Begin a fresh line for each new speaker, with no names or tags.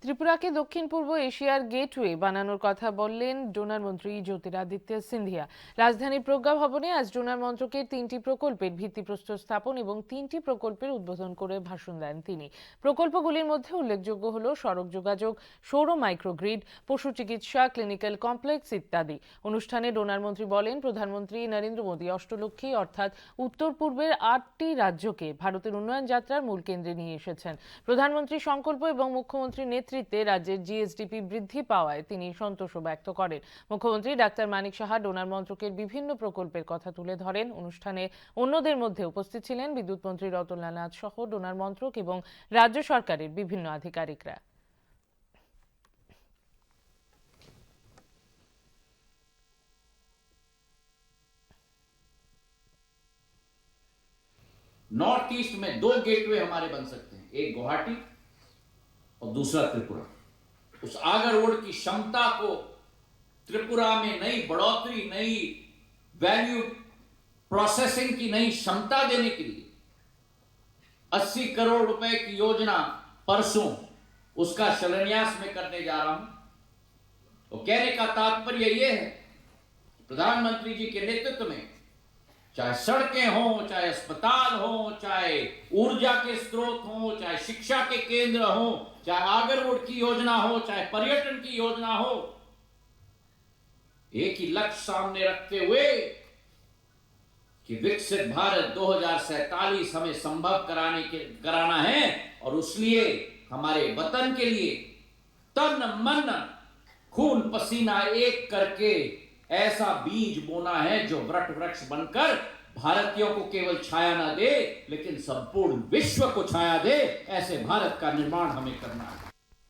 ত্রিপুরাকে দক্ষিণ পূর্ব এশিয়ার গেটওয়ে বানানোর কথা বললেন ডোনার মন্ত্রী জ্যোতিরাদিত্য সিন্ধিয়া। রাজধানীর প্রজ্ঞা ভবনে আজ ডোনার মন্ত্রকের 3টি প্রকল্পের ভিত্তিপ্রস্তর স্থাপন এবং 3টি প্রকল্পের উদ্বোধন করে ভাষণ দেন তিনি। প্রকল্পগুলির মধ্যে উল্লেখযোগ্য হল সড়ক যোগাযোগ, সৌর মাইক্রোগ্রিড, পশু চিকিৎসা, ক্লিনিক্যাল কমপ্লেক্স ইত্যাদি। অনুষ্ঠানে ডোনার মন্ত্রী বলেন, প্রধানমন্ত্রী নরেন্দ্র মোদী অষ্টলক্ষ্মী অর্থাৎ উত্তর পূর্বের 8টি রাজ্যকে ভারতের উন্নয়ন যাত্রার মূল কেন্দ্রে নিয়ে এসেছেন। প্রধানমন্ত্রীর সংকল্প এবং মুখ্যমন্ত্রীর নেতৃত্বে রাজ্যের জিএসডিপি বৃদ্ধি পাওয়ায় তিনি সন্তোষ ব্যক্ত করেন। মুখ্যমন্ত্রী ডাক্তার মানিক সাহা ডোনার মন্ত্রকের বিভিন্ন প্রকল্পের কথা তুলে ধরেন। অনুষ্ঠানে অন্যদের মধ্যে উপস্থিত ছিলেন বিদ্যুৎ মন্ত্রী রতনলাল নাথ সহ ডোনার মন্ত্রক এবং রাজ্য সরকারের বিভিন্ন আধিকারিকরা।
नॉर्थ ईस्ट में 2 गेटवे हमारे बन सकते हैं, एक गुवाहाटी और दूसरा त्रिपुरा। उस आगर रोड की क्षमता को त्रिपुरा में नई बढ़ोतरी, नई वैल्यू प्रोसेसिंग की नई क्षमता देने के लिए 80 करोड़ रुपए की योजना परसों उसका शिलान्यास में करने जा रहा हूं। तो कहने का तात्पर्य यह है, प्रधानमंत्री जी के नेतृत्व में चाहे सड़कें हों, चाहे अस्पताल हों, चाहे ऊर्जा के स्रोत हों, चाहे शिक्षा के केंद्र हों, चाहे आगर रोड की योजना हो, चाहे पर्यटन की योजना हो, एक ही लक्ष्य सामने रखते हुए कि विकसित भारत 2047 हमें संभव कराना है। और उसलिए हमारे वतन के लिए तन मन खून पसीना एक करके ऐसा बीज बोना है जो वट वृक्ष बनकर भारतीयों को केवल छाया ना दे, लेकिन संपूर्ण विश्व को छाया दे। ऐसे भारत का निर्माण हमें करना है।